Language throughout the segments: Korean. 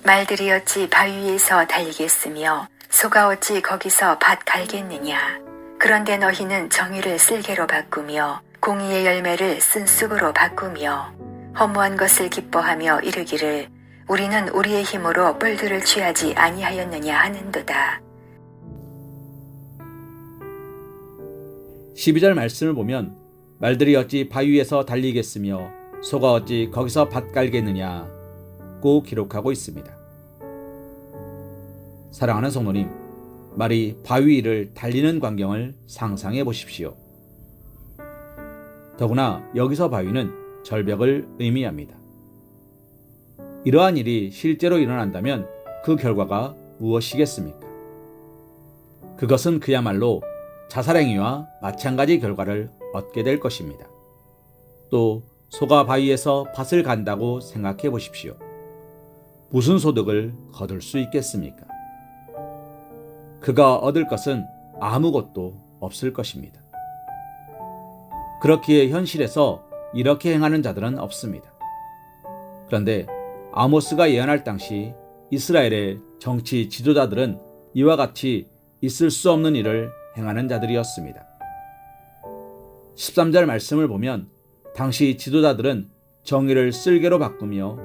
말들이 어찌 바위 위에서 달리겠으며 소가 어찌 거기서 밭 갈겠느냐. 그런데 너희는 정의를 쓸개로 바꾸며 공의의 열매를 쓴 쑥으로 바꾸며 허무한 것을 기뻐하며 이르기를 우리는 우리의 힘으로 뿔들을 취하지 아니하였느냐 하는도다. 12절 말씀을 보면 말들이 어찌 바위 위에서 달리겠으며 소가 어찌 거기서 밭 갈겠느냐고 기록하고 있습니다. 사랑하는 성도님, 말이 바위 위를 달리는 광경을 상상해 보십시오. 더구나 여기서 바위는 절벽을 의미합니다. 이러한 일이 실제로 일어난다면 그 결과가 무엇이겠습니까? 그것은 그야말로 자살행위와 마찬가지 결과를 얻게 될 것입니다. 또 소가 바위에서 밭을 간다고 생각해 보십시오. 무슨 소득을 거둘 수 있겠습니까? 그가 얻을 것은 아무것도 없을 것입니다. 그렇기에 현실에서 이렇게 행하는 자들은 없습니다. 그런데 아모스가 예언할 당시 이스라엘의 정치 지도자들은 이와 같이 있을 수 없는 일을 행하는 자들이었습니다. 13절 말씀을 보면 당시 지도자들은 정의를 쓸개로 바꾸며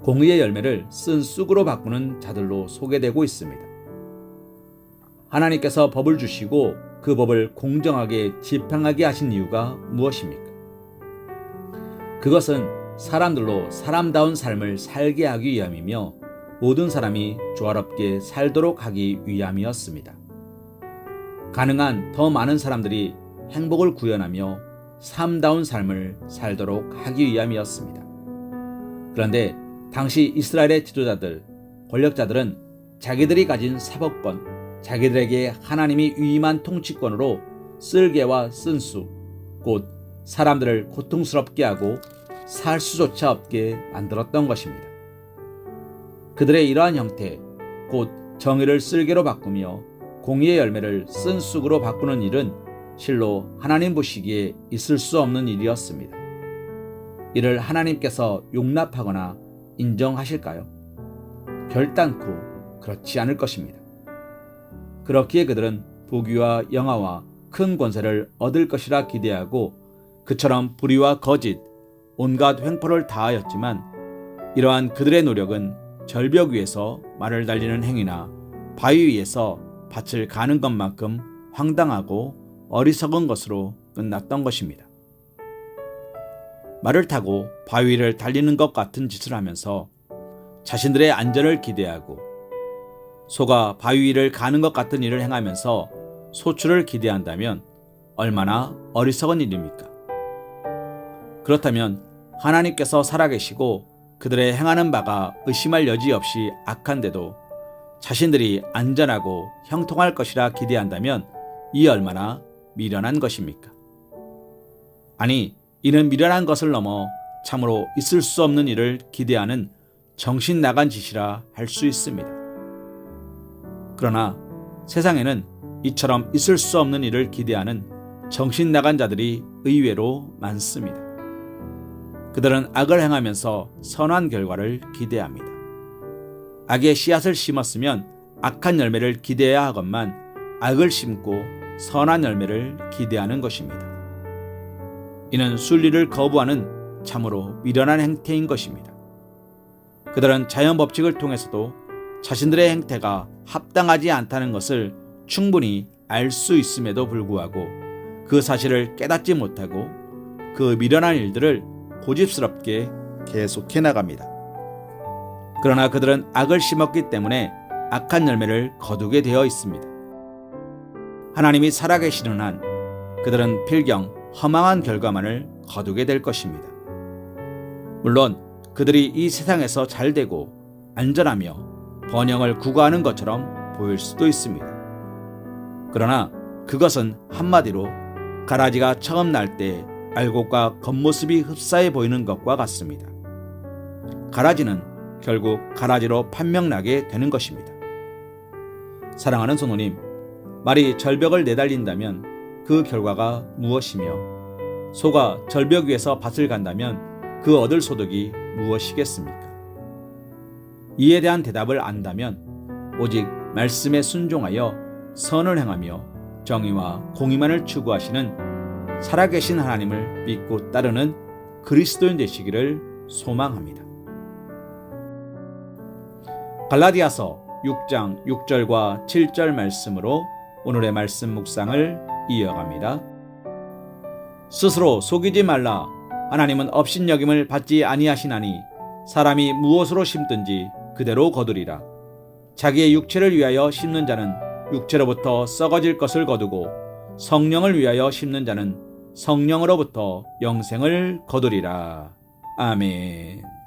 공의의 열매를 쓴 쑥으로 바꾸는 자들로 소개되고 있습니다. 하나님께서 법을 주시고 그 법을 공정하게 집행하게 하신 이유가 무엇입니까? 그것은 사람들로 사람다운 삶을 살게 하기 위함이며 모든 사람이 조화롭게 살도록 하기 위함이었습니다. 가능한 더 많은 사람들이 행복을 구현하며 삶다운 삶을 살도록 하기 위함이었습니다. 그런데 당시 이스라엘의 지도자들, 권력자들은 자기들이 가진 사법권, 자기들에게 하나님이 위임한 통치권으로 쓸개와 쓴수, 곧 사람들을 고통스럽게 하고 살 수조차 없게 만들었던 것입니다. 그들의 이러한 형태, 곧 정의를 쓸개로 바꾸며 공의의 열매를 쓴 쑥으로 바꾸는 일은 실로 하나님 보시기에 있을 수 없는 일이었습니다. 이를 하나님께서 용납하거나 인정하실까요? 결단코 그렇지 않을 것입니다. 그렇기에 그들은 부귀와 영화와 큰 권세를 얻을 것이라 기대하고 그처럼 불의와 거짓, 온갖 횡포를 다하였지만 이러한 그들의 노력은 절벽 위에서 말을 달리는 행위나 바위 위에서 밭을 가는 것만큼 황당하고 어리석은 것으로 끝났던 것입니다. 말을 타고 바위를 달리는 것 같은 짓을 하면서 자신들의 안전을 기대하고 소가 바위 위를 가는 것 같은 일을 행하면서 소출을 기대한다면 얼마나 어리석은 일입니까? 그렇다면 하나님께서 살아계시고 그들의 행하는 바가 의심할 여지 없이 악한데도 자신들이 안전하고 형통할 것이라 기대한다면 이 얼마나 미련한 것입니까? 아니, 이는 미련한 것을 넘어 참으로 있을 수 없는 일을 기대하는 정신 나간 짓이라 할 수 있습니다. 그러나 세상에는 이처럼 있을 수 없는 일을 기대하는 정신 나간 자들이 의외로 많습니다. 그들은 악을 행하면서 선한 결과를 기대합니다. 악의 씨앗을 심었으면 악한 열매를 기대해야 하건만 악을 심고 선한 열매를 기대하는 것입니다. 이는 순리를 거부하는 참으로 미련한 행태인 것입니다. 그들은 자연 법칙을 통해서도 자신들의 행태가 합당하지 않다는 것을 충분히 알 수 있음에도 불구하고 그 사실을 깨닫지 못하고 그 미련한 일들을 고집스럽게 계속해 나갑니다. 그러나 그들은 악을 심었기 때문에 악한 열매를 거두게 되어 있습니다. 하나님이 살아계시는 한 그들은 필경 허망한 결과만을 거두게 될 것입니다. 물론 그들이 이 세상에서 잘되고 안전하며 번영을 구가하는 것처럼 보일 수도 있습니다. 그러나 그것은 한마디로 가라지가 처음 날 때 알곡과 겉모습이 흡사해 보이는 것과 같습니다. 가라지는 결국 가라지로 판명나게 되는 것입니다. 사랑하는 성도님, 말이 절벽을 내달린다면 그 결과가 무엇이며 소가 절벽 위에서 밭을 간다면 그 얻을 소득이 무엇이겠습니까? 이에 대한 대답을 안다면 오직 말씀에 순종하여 선을 행하며 정의와 공의만을 추구하시는 살아계신 하나님을 믿고 따르는 그리스도인 되시기를 소망합니다. 갈라디아서 6장 6절과 7절 말씀으로 오늘의 말씀 묵상을 이어갑니다. 스스로 속이지 말라. 하나님은 업신여김을 받지 아니하시나니 사람이 무엇으로 심든지 그대로 거두리라. 자기의 육체를 위하여 심는 자는 육체로부터 썩어질 것을 거두고 성령을 위하여 심는 자는 성령으로부터 영생을 거두리라. 아멘.